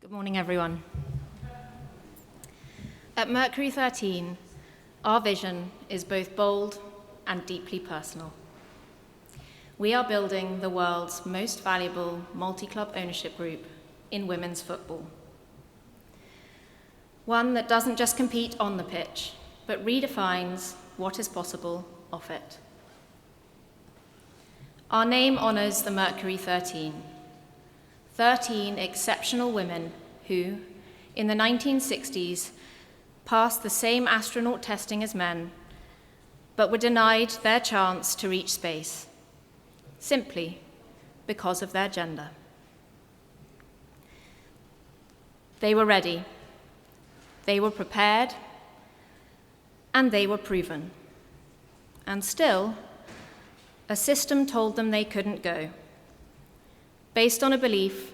Good morning, everyone. At Mercury 13, our vision is both bold and deeply personal. We are building the world's most valuable multi-club ownership group in women's football. One that doesn't just compete on the pitch, but redefines what is possible off it. Our name honors the Mercury 13 exceptional women who, in the 1960s, passed the same astronaut testing as men, but were denied their chance to reach space, simply because of their gender. They were ready, they were prepared, and they were proven. And still, a system told them they couldn't go, based on a belief,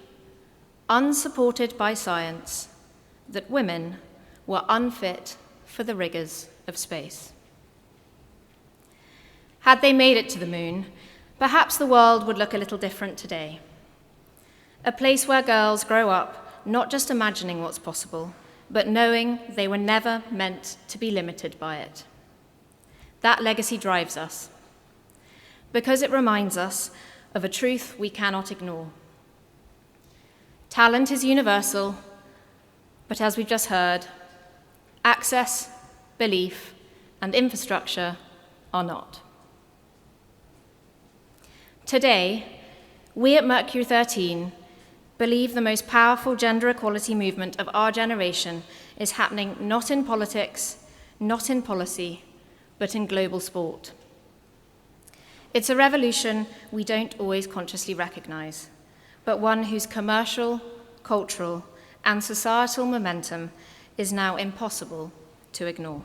unsupported by science, that women were unfit for the rigors of space. Had they made it to the moon, perhaps the world would look a little different today. A place where girls grow up not just imagining what's possible, but knowing they were never meant to be limited by it. That legacy drives us, because it reminds us of a truth we cannot ignore. Talent is universal, but as we've just heard, access, belief, and infrastructure are not. Today, we at Mercury 13 believe the most powerful gender equality movement of our generation is happening not in politics, not in policy, but in global sport. It's a revolution we don't always consciously recognize, but one whose commercial, cultural, and societal momentum is now impossible to ignore.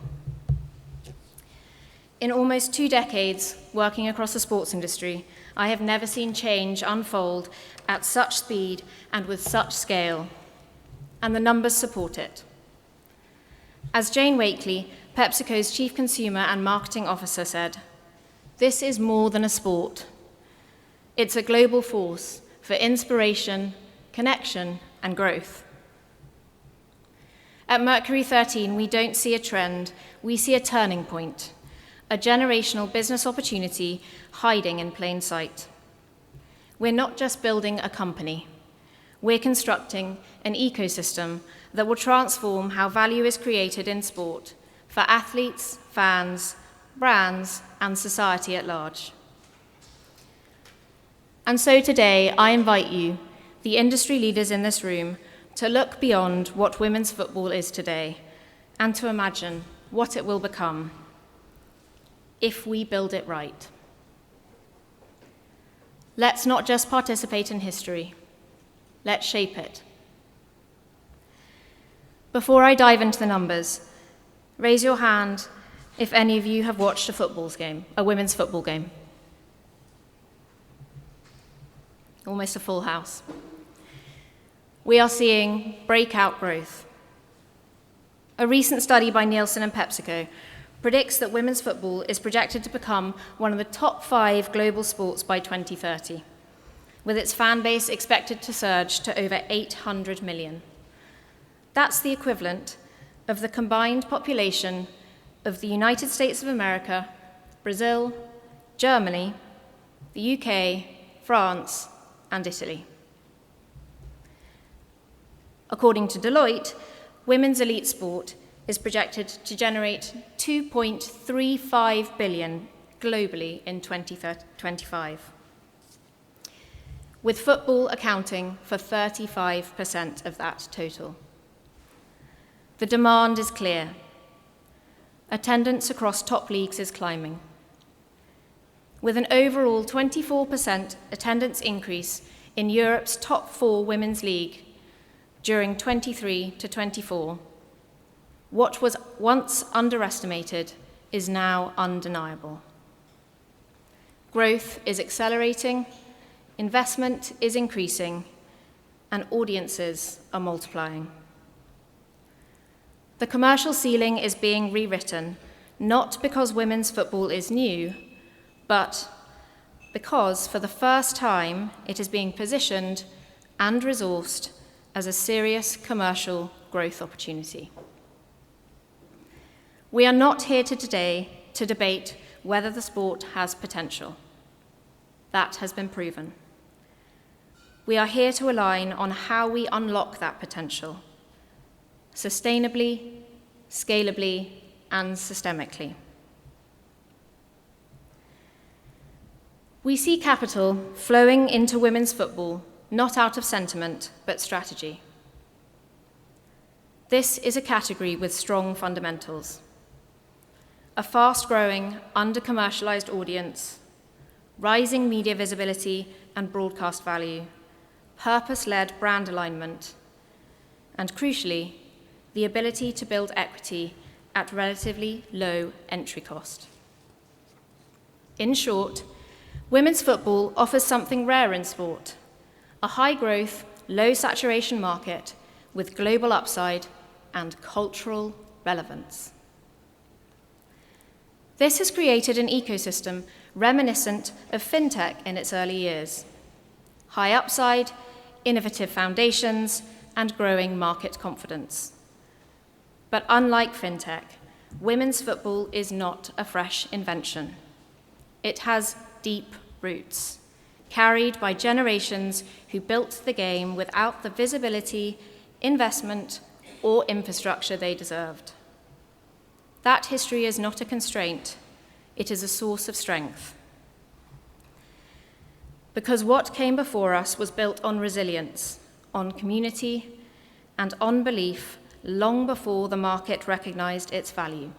In almost 2 decades working across the sports industry, I have never seen change unfold at such speed and with such scale, and the numbers support it. As Jane Wakely, PepsiCo's Chief Consumer and Marketing Officer, said, "This is more than a sport. It's a global force for inspiration, connection, and growth." At Mercury 13, we don't see a trend, we see a turning point, a generational business opportunity hiding in plain sight. We're not just building a company, we're constructing an ecosystem that will transform how value is created in sport for athletes, fans, brands, and society at large. And so today, I invite you, the industry leaders in this room, to look beyond what women's football is today and to imagine what it will become if we build it right. Let's not just participate in history, let's shape it. Before I dive into the numbers, raise your hand if any of you have watched a women's football game. Almost a full house. We are seeing breakout growth. A recent study by Nielsen and PepsiCo predicts that women's football is projected to become one of the top 5 global sports by 2030, with its fan base expected to surge to over 800 million. That's the equivalent of the combined population of the United States of America, Brazil, Germany, the UK, France, and Italy. According to Deloitte, women's elite sport is projected to generate $2.35 billion globally in 2025, with football accounting for 35% of that total. The demand is clear. Attendance across top leagues is climbing, with an overall 24% attendance increase in Europe's top 4 women's league during 23 to 24. What was once underestimated is now undeniable. Growth is accelerating, investment is increasing, and audiences are multiplying. The commercial ceiling is being rewritten, not because women's football is new, but because for the first time it is being positioned and resourced as a serious commercial growth opportunity. We are not here today to debate whether the sport has potential. That has been proven. We are here to align on how we unlock that potential, sustainably, scalably, and systemically. We see capital flowing into women's football, not out of sentiment, but strategy. This is a category with strong fundamentals. A fast-growing, under-commercialized audience, rising media visibility and broadcast value, purpose-led brand alignment, and crucially, the ability to build equity at relatively low entry cost. In short, women's football offers something rare in sport, a high-growth, low-saturation market with global upside and cultural relevance. This has created an ecosystem reminiscent of fintech in its early years. High upside, innovative foundations, and growing market confidence. But unlike fintech, women's football is not a fresh invention. It has deep roots, carried by generations who built the game without the visibility, investment, or infrastructure they deserved. That history is not a constraint, it is a source of strength. Because what came before us was built on resilience, on community, and on belief long before the market recognized its value.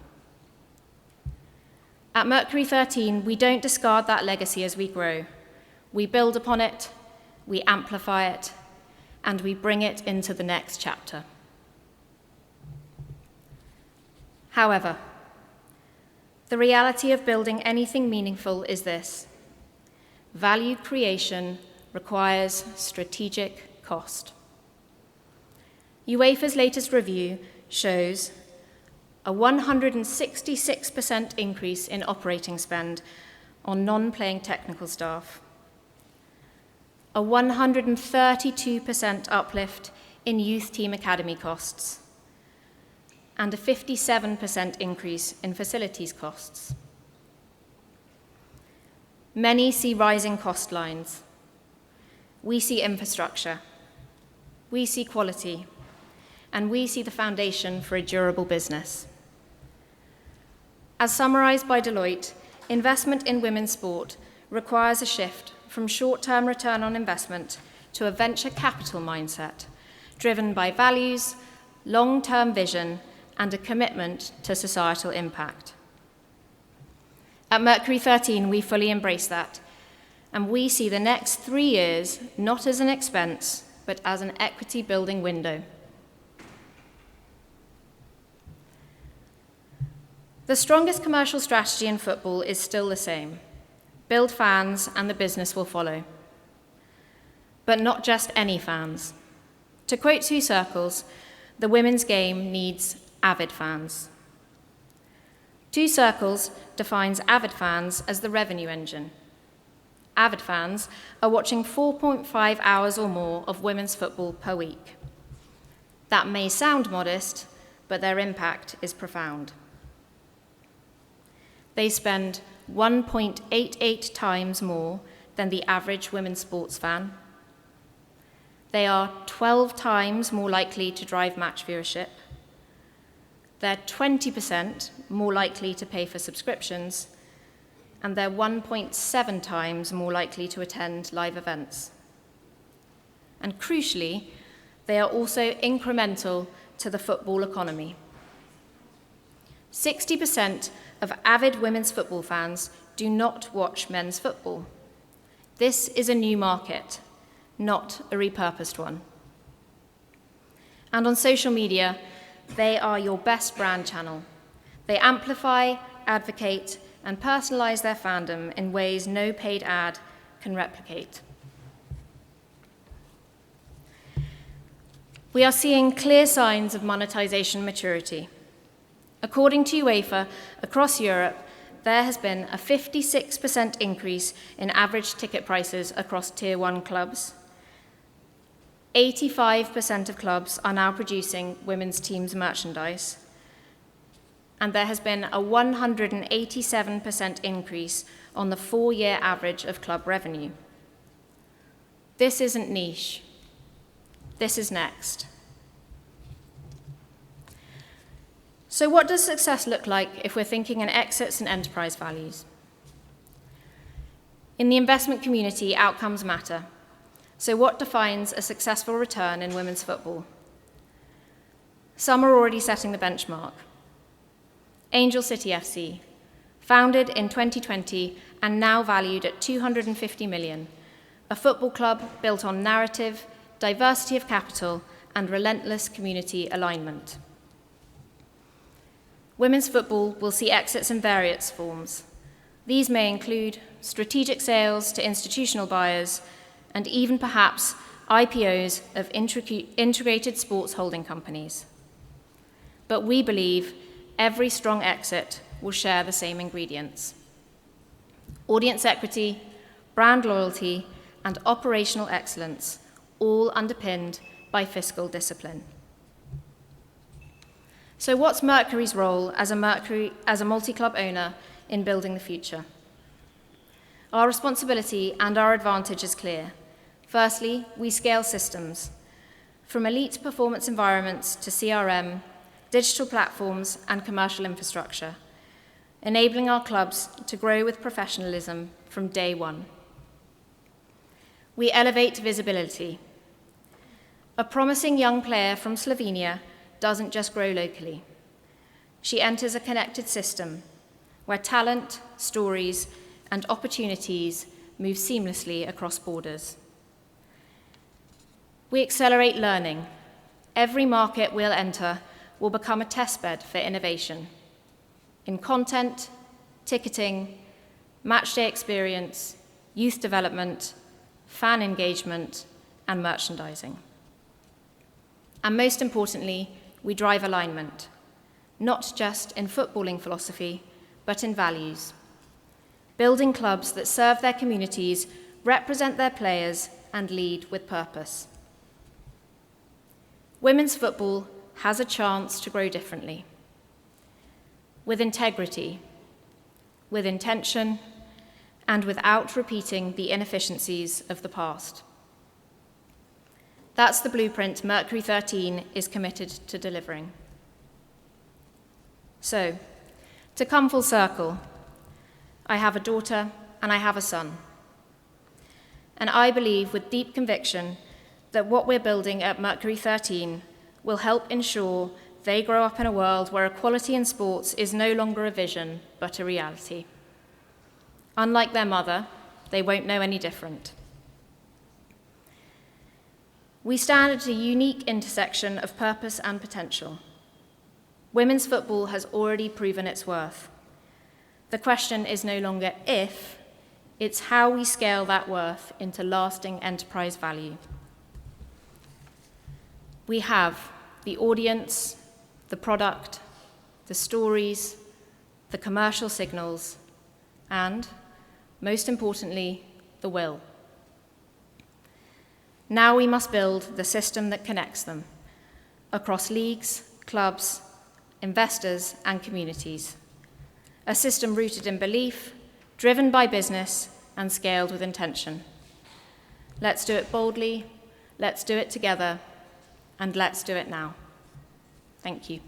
At Mercury 13, we don't discard that legacy as we grow. We build upon it, we amplify it, and we bring it into the next chapter. However, the reality of building anything meaningful is this: value creation requires strategic cost. UEFA's latest review shows a 166% increase in operating spend on non-playing technical staff, a 132% uplift in youth team academy costs, and a 57% increase in facilities costs. Many see rising cost lines. We see infrastructure. We see quality. And we see the foundation for a durable business. As summarized by Deloitte, investment in women's sport requires a shift from short-term return on investment to a venture capital mindset, driven by values, long-term vision, and a commitment to societal impact. At Mercury 13, we fully embrace that, and we see the next 3 years not as an expense, but as an equity-building window. The strongest commercial strategy in football is still the same: build fans and the business will follow. But not just any fans. To quote Two Circles, the women's game needs avid fans. Two Circles defines avid fans as the revenue engine. Avid fans are watching 4.5 hours or more of women's football per week. That may sound modest, but their impact is profound. They spend 1.88 times more than the average women's sports fan. They are 12 times more likely to drive match viewership. They're 20% more likely to pay for subscriptions, and they're 1.7 times more likely to attend live events. And crucially, they are also incremental to the football economy. 60% of avid women's football fans do not watch men's football. This is a new market, not a repurposed one. And on social media, they are your best brand channel. They amplify, advocate, and personalize their fandom in ways no paid ad can replicate. We are seeing clear signs of monetization maturity. According to UEFA, across Europe, there has been a 56% increase in average ticket prices across Tier 1 clubs, 85% of clubs are now producing women's teams merchandise, and there has been a 187% increase on the 4-year average of club revenue. This isn't niche. This is next. So what does success look like if we're thinking in exits and enterprise values? In the investment community, outcomes matter. So what defines a successful return in women's football? Some are already setting the benchmark. Angel City FC, founded in 2020 and now valued at 250 million, a football club built on narrative, diversity of capital, and relentless community alignment. Women's football will see exits in various forms. These may include strategic sales to institutional buyers and even perhaps IPOs of integrated sports holding companies. But we believe every strong exit will share the same ingredients: audience equity, brand loyalty, and operational excellence, all underpinned by fiscal discipline. So what's Mercury's role as a multi-club owner in building the future? Our responsibility and our advantage is clear. Firstly, we scale systems, from elite performance environments to CRM, digital platforms, and commercial infrastructure, enabling our clubs to grow with professionalism from day one. We elevate visibility. A promising young player from Slovenia doesn't just grow locally. She enters a connected system where talent, stories, and opportunities move seamlessly across borders. We accelerate learning. Every market we'll enter will become a testbed for innovation in content, ticketing, matchday experience, youth development, fan engagement, and merchandising. And most importantly, we drive alignment, not just in footballing philosophy, but in values, building clubs that serve their communities, represent their players, and lead with purpose. Women's football has a chance to grow differently, with integrity, with intention, and without repeating the inefficiencies of the past. That's the blueprint Mercury 13 is committed to delivering. So, to come full circle, I have a daughter and I have a son. And I believe with deep conviction that what we're building at Mercury 13 will help ensure they grow up in a world where equality in sports is no longer a vision, but a reality. Unlike their mother, they won't know any different. We stand at a unique intersection of purpose and potential. Women's football has already proven its worth. The question is no longer if, it's how we scale that worth into lasting enterprise value. We have the audience, the product, the stories, the commercial signals, and, most importantly, the will. Now we must build the system that connects them across leagues, clubs, investors, and communities. A system rooted in belief, driven by business, and scaled with intention. Let's do it boldly, let's do it together, and let's do it now. Thank you.